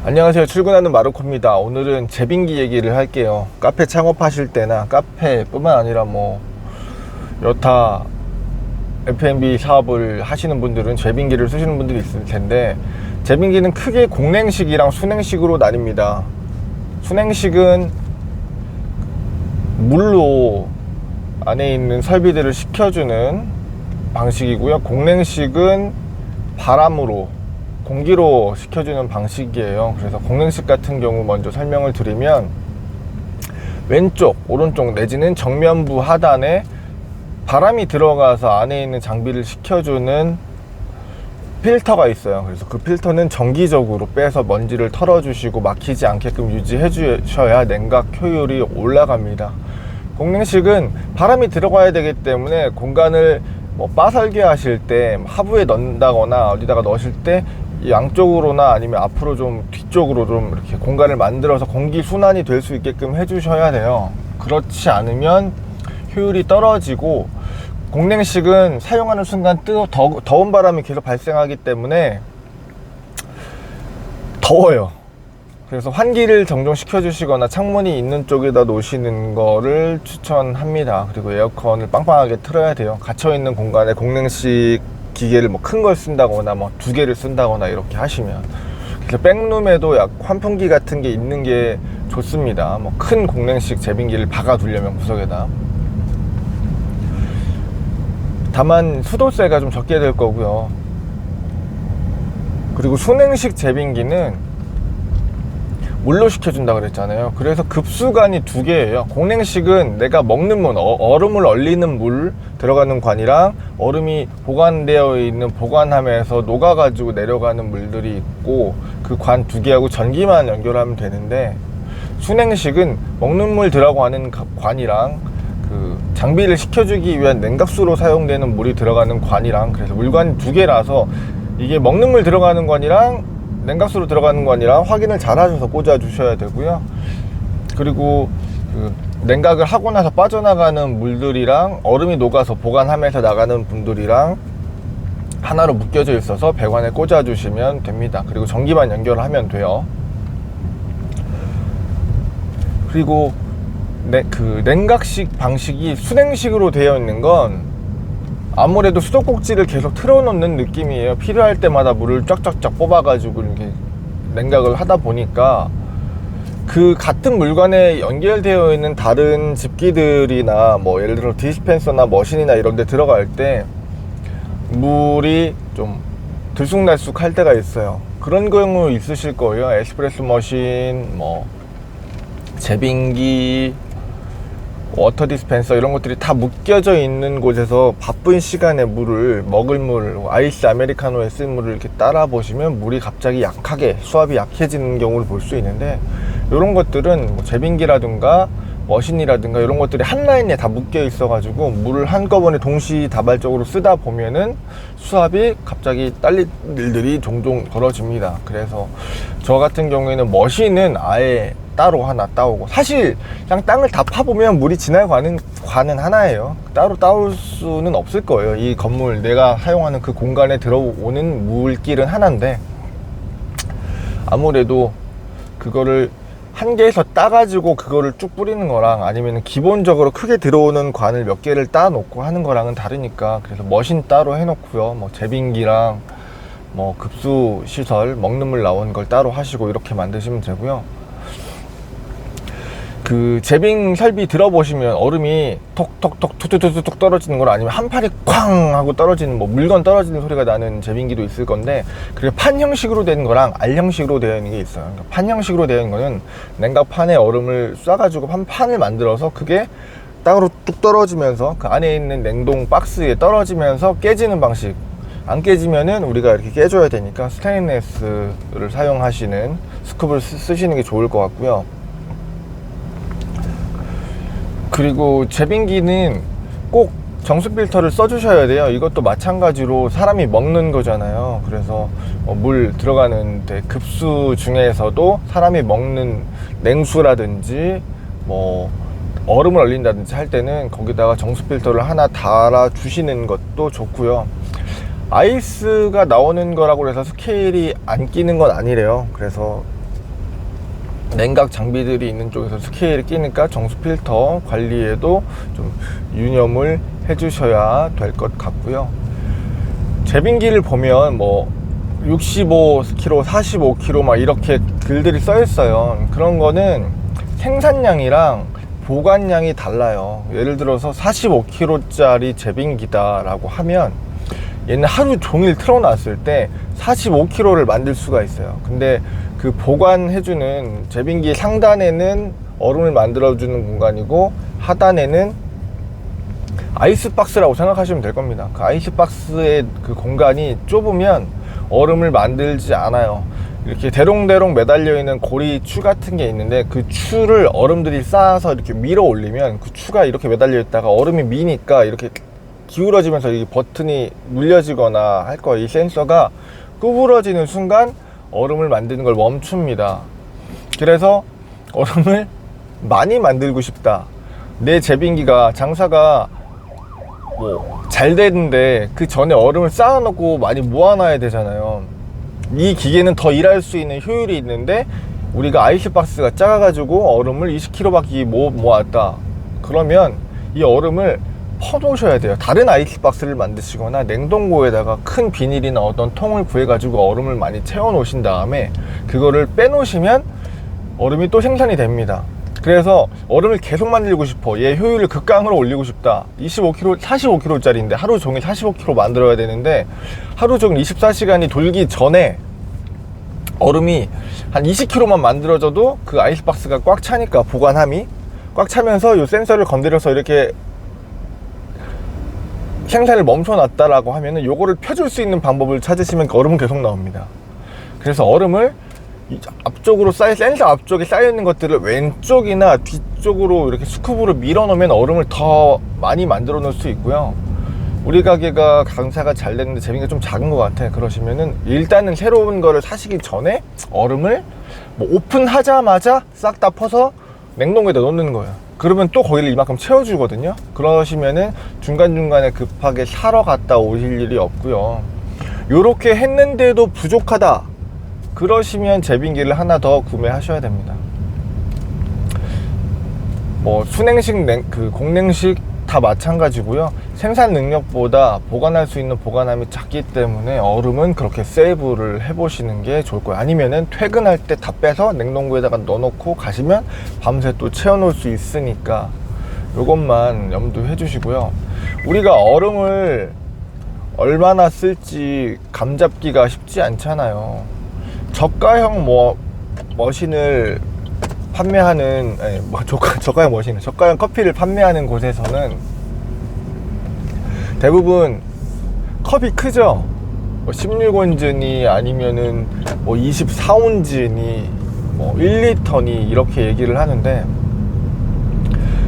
안녕하세요. 출근하는 마르코입니다. 오늘은 제빙기 얘기를 할게요. 카페 창업하실 때나 카페뿐만 아니라 여타 F&B 사업을 하시는 분들은 제빙기를 쓰시는 분들이 있을 텐데, 제빙기는 크게 공냉식이랑 순냉식으로 나뉩니다. 순냉식은 물로 안에 있는 설비들을 식혀주는 방식이고요. 공냉식은 바람으로, 공기로 식혀주는 방식이에요. 그래서 공냉식 같은 경우 먼저 설명을 드리면, 왼쪽, 오른쪽 내지는 정면부 하단에 바람이 들어가서 안에 있는 장비를 식혀주는 필터가 있어요. 그래서 그 필터는 정기적으로 빼서 먼지를 털어주시고 막히지 않게끔 유지해 주셔야 냉각 효율이 올라갑니다. 공냉식은 바람이 들어가야 되기 때문에 공간을 바 설계하실 때 하부에 넣는다거나 어디다가 넣으실 때 양쪽으로나 아니면 앞으로 좀 뒤쪽으로 좀 이렇게 공간을 만들어서 공기 순환이 될 수 있게끔 해주셔야 돼요. 그렇지 않으면 효율이 떨어지고, 공냉식은 사용하는 순간 더운 바람이 계속 발생하기 때문에 더워요. 그래서 환기를 종종 시켜주시거나 창문이 있는 쪽에다 놓으시는 거를 추천합니다. 그리고 에어컨을 빵빵하게 틀어야 돼요. 갇혀있는 공간에 공냉식 기계를 큰 걸 쓴다거나 2개를 쓴다거나 이렇게 하시면. 그래서 백룸에도 환풍기 같은 게 있는 게 좋습니다. 큰 공냉식 제빙기를 박아 두려면 구석에다. 다만 수도세가 좀 적게 될 거고요. 그리고 순냉식 제빙기는 물로 식혀준다 그랬잖아요. 그래서 급수관이 2개예요. 공냉식은 내가 먹는 물, 얼음을 얼리는 물 들어가는 관이랑, 얼음이 보관되어 있는 보관함에서 녹아가지고 내려가는 물들이 있고, 그 관 2개하고 전기만 연결하면 되는데, 순냉식은 먹는 물 들어가는 관이랑 그 장비를 식혀주기 위한 냉각수로 사용되는 물이 들어가는 관이랑, 그래서 물관이 2개라서 이게 먹는 물 들어가는 관이랑 냉각수로 들어가는 관이랑 확인을 잘 하셔서 꽂아 주셔야 되고요. 그리고 그 냉각을 하고 나서 빠져나가는 물들이랑 얼음이 녹아서 보관함에서 나가는 분들이랑 하나로 묶여져 있어서 배관에 꽂아 주시면 됩니다. 그리고 전기만 연결하면 돼요. 그리고 그 냉각식 방식이 순냉식으로 되어 있는 건 아무래도 수도꼭지를 계속 틀어놓는 느낌이에요. 필요할 때마다 물을 쫙쫙쫙 뽑아가지고 이렇게 냉각을 하다 보니까, 그 같은 물관에 연결되어 있는 다른 집기들이나 예를 들어 디스펜서나 머신이나 이런 데 들어갈 때 물이 좀 들쑥날쑥 할 때가 있어요. 그런 경우 있으실 거예요. 에스프레소 머신, 제빙기, 워터 디스펜서 이런 것들이 다 묶여져 있는 곳에서 바쁜 시간에 물을, 먹을 물, 아이스 아메리카노에 쓴 물을 이렇게 따라 보시면 물이 갑자기 약하게, 수압이 약해지는 경우를 볼 수 있는데, 이런 것들은 제빙기라든가 머신이라든가 이런 것들이 한 라인에 다 묶여 있어 가지고 물을 한꺼번에 동시다발적으로 쓰다 보면은 수압이 갑자기 딸릴 일들이 종종 벌어집니다. 그래서 저 같은 경우에는 머신은 아예 따로 하나 따오고, 사실 그냥 땅을 다 파보면 물이 지나가는 관은 하나예요. 따로 따올 수는 없을 거예요. 이 건물, 내가 사용하는 그 공간에 들어오는 물길은 하나인데, 아무래도 그거를 한 개에서 따가지고 그거를 쭉 뿌리는 거랑, 아니면 기본적으로 크게 들어오는 관을 몇 개를 따 놓고 하는 거랑은 다르니까, 그래서 머신 따로 해놓고요. 제빙기랑 급수 시설, 먹는 물 나오는 걸 따로 하시고 이렇게 만드시면 되고요. 그 제빙 설비 들어보시면 얼음이 톡톡톡 툭툭툭툭 떨어지는 거랑, 아니면 한 팔이 쾅 하고 떨어지는, 물건 떨어지는 소리가 나는 제빙기도 있을 건데, 그리고 판 형식으로 된 거랑 알 형식으로 되어 있는 게 있어요. 그러니까 판 형식으로 되어 있는 거는 냉각판에 얼음을 쏴가지고 한 판을 만들어서 그게 땅으로 뚝 떨어지면서 그 안에 있는 냉동 박스에 떨어지면서 깨지는 방식. 안 깨지면은 우리가 이렇게 깨줘야 되니까 스테인리스를 사용하시는 스쿱을 쓰시는 게 좋을 것 같고요. 그리고 제빙기는 꼭 정수 필터를 써주셔야 돼요. 이것도 마찬가지로 사람이 먹는 거잖아요. 그래서 물 들어가는데 급수 중에서도 사람이 먹는 냉수라든지 얼음을 얼린다든지 할 때는 거기다가 정수 필터를 하나 달아 주시는 것도 좋고요. 아이스가 나오는 거라고 해서 스케일이 안 끼는 건 아니래요. 그래서 냉각 장비들이 있는 쪽에서 스케일이 끼니까 정수 필터 관리에도 좀 유념을 해 주셔야 될 것 같고요. 제빙기를 보면 뭐 65kg, 45kg 막 이렇게 글들이 써 있어요. 그런 거는 생산량이랑 보관량이 달라요. 예를 들어서 45kg짜리 제빙기다 라고 하면 얘는 하루 종일 틀어놨을 때 45kg를 만들 수가 있어요. 근데 그 보관해주는 제빙기 상단에는 얼음을 만들어주는 공간이고 하단에는 아이스박스라고 생각하시면 될 겁니다. 그 아이스박스의 그 공간이 좁으면 얼음을 만들지 않아요. 이렇게 대롱대롱 매달려 있는 고리추 같은 게 있는데 그 추를 얼음들이 쌓아서 이렇게 밀어 올리면 그 추가 이렇게 매달려 있다가 얼음이 미니까 이렇게 기울어지면서 이 버튼이 눌려지거나 할 거예요. 이 센서가 구부러지는 순간 얼음을 만드는 걸 멈춥니다. 그래서 얼음을 많이 만들고 싶다. 내 제빙기가 장사가 뭐 잘 되는데 그 전에 얼음을 쌓아놓고 많이 모아놔야 되잖아요. 이 기계는 더 일할 수 있는 효율이 있는데 우리가 아이스박스가 작아가지고 얼음을 20kg밖에 못 모았다. 그러면 이 얼음을 퍼놓으셔야 돼요. 다른 아이스박스를 만드시거나 냉동고에다가 큰 비닐이나 어떤 통을 구해가지고 얼음을 많이 채워 놓으신 다음에 그거를 빼놓으시면 얼음이 또 생산이 됩니다. 그래서 얼음을 계속 만들고 싶어. 얘 효율을 극강으로 올리고 싶다. 25kg, 45kg 짜리인데 하루 종일 45kg 만들어야 되는데 하루 종일 24시간이 돌기 전에 얼음이 한 20kg만 만들어져도 그 아이스박스가 꽉 차니까 보관함이 꽉 차면서 이 센서를 건드려서 이렇게 생산을 멈춰놨다라고 하면은 요거를 펴줄 수 있는 방법을 찾으시면 얼음은 계속 나옵니다. 그래서 얼음을 앞쪽으로 센서 앞쪽에 쌓여있는 것들을 왼쪽이나 뒤쪽으로 이렇게 스쿱으로 밀어 놓으면 얼음을 더 많이 만들어 놓을 수 있고요. 우리 가게가 장사가 잘 됐는데 제빙기가 좀 작은 것 같아. 그러시면은 일단은 새로운 거를 사시기 전에 얼음을 뭐 오픈하자마자 싹 다 퍼서 냉동고에다 넣는 거예요. 그러면 또 거기를 이만큼 채워주거든요. 그러시면은 중간중간에 급하게 사러 갔다 오실 일이 없고요. 요렇게 했는데도 부족하다 그러시면 제빙기를 하나 더 구매하셔야 됩니다. 뭐 순행식, 공냉식 다 마찬가지고요. 생산 능력보다 보관할 수 있는 보관함이 작기 때문에 얼음은 그렇게 세이브를 해보시는 게 좋을 거예요. 아니면은 퇴근할 때 다 빼서 냉동고에다가 넣어놓고 가시면 밤새 또 채워놓을 수 있으니까 요것만 염두해 주시고요. 우리가 얼음을 얼마나 쓸지 감 잡기가 쉽지 않잖아요. 저가형 머신을 판매하는 저가형 머신, 저가형 커피를 판매하는 곳에서는 대부분 컵이 크죠. 16온즈니 아니면은 24온즈니 1리터니 이렇게 얘기를 하는데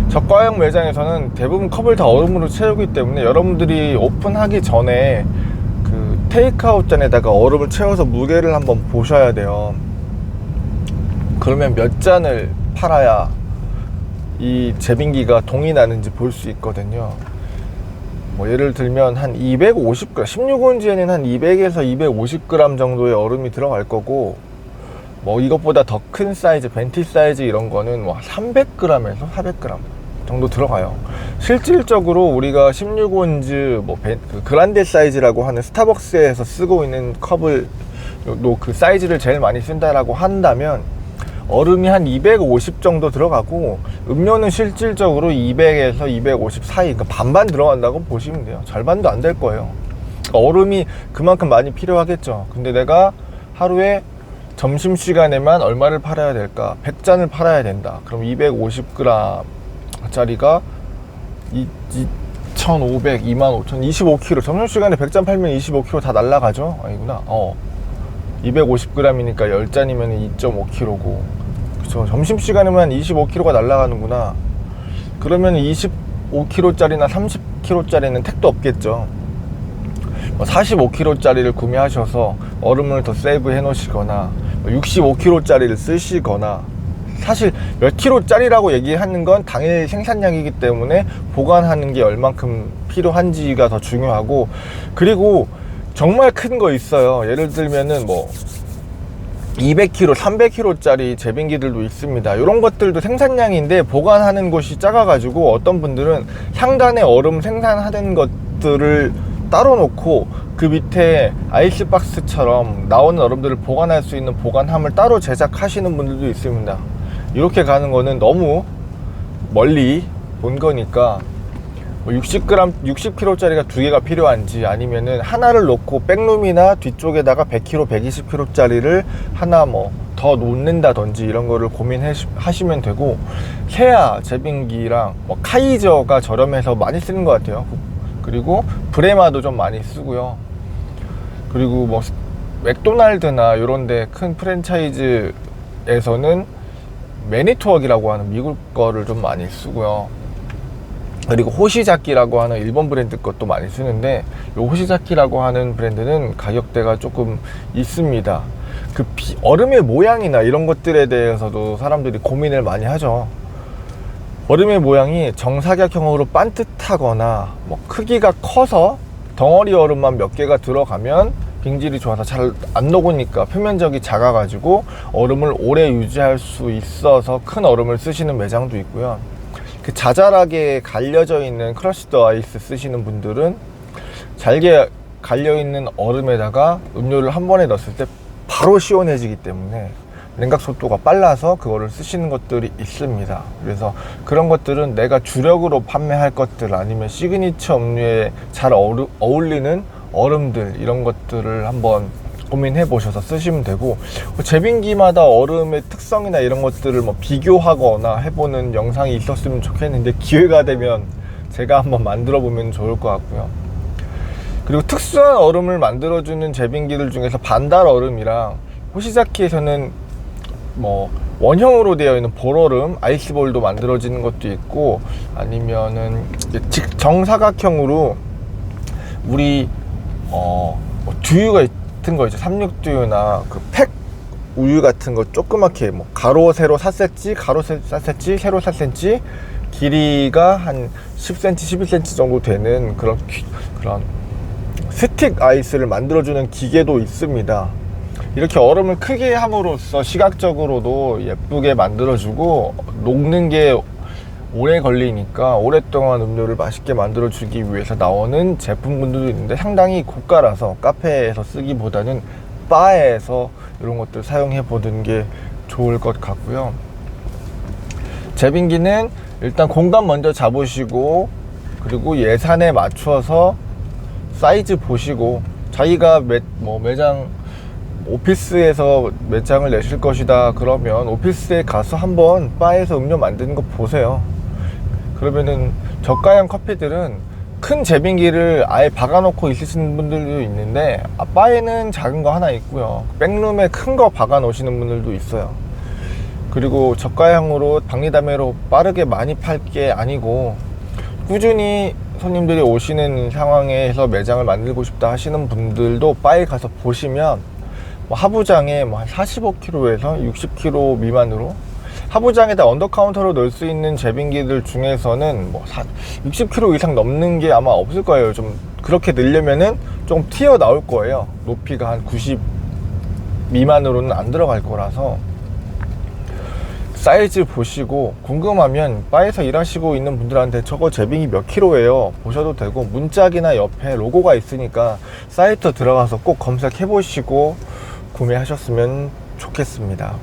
저가형 매장에서는 대부분 컵을 다 얼음으로 채우기 때문에 여러분들이 오픈하기 전에 그 테이크아웃 잔에다가 얼음을 채워서 무게를 한번 보셔야 돼요. 그러면 몇 잔을 팔아야 이 제빙기가 동이 나는지 볼 수 있거든요. 예를 들면 한 250g, 16온즈에는 한 200에서 250g 정도의 얼음이 들어갈 거고 이것보다 더 큰 사이즈, 벤티 사이즈 이런 거는 300g에서 400g 정도 들어가요. 실질적으로 우리가 16온즈 그란데 사이즈라고 하는 스타벅스에서 쓰고 있는 컵을 그 사이즈를 제일 많이 쓴다라고 한다면 얼음이 한 250 정도 들어가고 음료는 실질적으로 200에서 250 사이, 그러니까 반반 들어간다고 보시면 돼요. 절반도 안 될 거예요. 그러니까 얼음이 그만큼 많이 필요하겠죠. 근데 내가 하루에 점심시간에만 얼마를 팔아야 될까? 100잔을 팔아야 된다. 그럼 250g 짜리가 2,500, 25,000, 25kg. 점심시간에 100잔 팔면 25kg 다 날라가죠? 아니구나. 250g이니까 10잔이면 2.5kg고. 그쵸. 점심시간에만 25kg가 날라가는구나. 그러면 25kg짜리나 30kg짜리는 택도 없겠죠. 45kg짜리를 구매하셔서 얼음을 더 세이브 해 놓으시거나 65kg짜리를 쓰시거나, 사실 몇 킬로짜리라고 얘기하는 건 당일 생산량이기 때문에 보관하는 게 얼만큼 필요한지가 더 중요하고, 그리고 정말 큰 거 있어요. 예를 들면은 200kg, 300kg짜리 제빙기들도 있습니다. 이런 것들도 생산량인데 보관하는 곳이 작아가지고 어떤 분들은 향단의 얼음 생산하는 것들을 따로 놓고 그 밑에 아이스박스처럼 나오는 얼음들을 보관할 수 있는 보관함을 따로 제작하시는 분들도 있습니다. 이렇게 가는 거는 너무 멀리 본 거니까 60g, 60kg짜리가 두 개가 필요한지 아니면은 하나를 놓고 백룸이나 뒤쪽에다가 100kg, 120kg짜리를 하나 뭐 더 놓는다든지 이런 거를 고민하시면 되고, 세아 제빙기랑 뭐 카이저가 저렴해서 많이 쓰는 것 같아요. 그리고 브레마도 좀 많이 쓰고요. 그리고 뭐 맥도날드나 이런데 큰 프랜차이즈에서는 매니트웍이라고 하는 미국 거를 좀 많이 쓰고요. 그리고 호시자키라고 하는 일본 브랜드 것도 많이 쓰는데, 이 호시자키라고 하는 브랜드는 가격대가 조금 있습니다. 그 얼음의 모양이나 이런 것들에 대해서도 사람들이 고민을 많이 하죠. 얼음의 모양이 정사각형으로 반듯하거나 뭐 크기가 커서 덩어리 얼음만 몇 개가 들어가면 빙질이 좋아서 잘 안 녹으니까 표면적이 작아가지고 얼음을 오래 유지할 수 있어서 큰 얼음을 쓰시는 매장도 있고요. 그 자잘하게 갈려져 있는 크러쉬드 아이스 쓰시는 분들은 잘게 갈려있는 얼음에다가 음료를 한 번에 넣었을 때 바로 시원해지기 때문에 냉각 속도가 빨라서 그거를 쓰시는 것들이 있습니다. 그래서 그런 것들은 내가 주력으로 판매할 것들 아니면 시그니처 음료에 잘 어울리는 얼음들, 이런 것들을 한번 고민해 보셔서 쓰시면 되고, 제빙기마다 얼음의 특성이나 이런 것들을 뭐 비교하거나 해보는 영상이 있었으면 좋겠는데, 기회가 되면 제가 한번 만들어 보면 좋을 것 같고요. 그리고 특수한 얼음을 만들어주는 제빙기들 중에서 반달 얼음이랑 호시자키에서는 뭐 원형으로 되어 있는 볼얼음, 아이스볼도 만들어지는 것도 있고, 아니면은 정사각형으로 우리 뭐 두유가 같은 거 있죠. 삼육두유나 그 팩 우유 같은 거 조그맣게 뭐 가로 세로 4cm, 가로 4cm, 세로 4cm, 길이가 한 10cm, 11cm 정도 되는 그런 스틱 아이스를 만들어주는 기계도 있습니다. 이렇게 얼음을 크게 함으로써 시각적으로도 예쁘게 만들어주고, 녹는 게 오래 걸리니까 오랫동안 음료를 맛있게 만들어주기 위해서 나오는 제품군들도 있는데, 상당히 고가라서 카페에서 쓰기보다는 바에서 이런 것들 사용해 보는 게 좋을 것 같고요. 제빙기는 일단 공간 먼저 잡으시고, 그리고 예산에 맞춰서 사이즈 보시고, 자기가 매장 오피스에서 매장을 내실 것이다 그러면 오피스에 가서 한번 바에서 음료 만드는 거 보세요. 그러면은 저가형 커피들은 큰 제빙기를 아예 박아놓고 있으시는 분들도 있는데, 바에는 작은 거 하나 있고요, 백룸에 큰 거 박아 놓으시는 분들도 있어요. 그리고 저가형으로 박리담회로 빠르게 많이 팔 게 아니고, 꾸준히 손님들이 오시는 상황에서 매장을 만들고 싶다 하시는 분들도 바에 가서 보시면 하부장에 한 45kg에서 60kg 미만으로, 하부장에다 언더카운터로 넣을 수 있는 제빙기들 중에서는 60kg 이상 넘는 게 아마 없을 거예요. 좀 그렇게 넣으려면은 좀 튀어 나올 거예요. 높이가 한 90 미만으로는 안 들어갈 거라서 사이즈 보시고, 궁금하면 바에서 일하시고 있는 분들한테 저거 제빙이 몇 킬로예요 보셔도 되고, 문짝이나 옆에 로고가 있으니까 사이트 들어가서 꼭 검색해 보시고 구매하셨으면 좋겠습니다.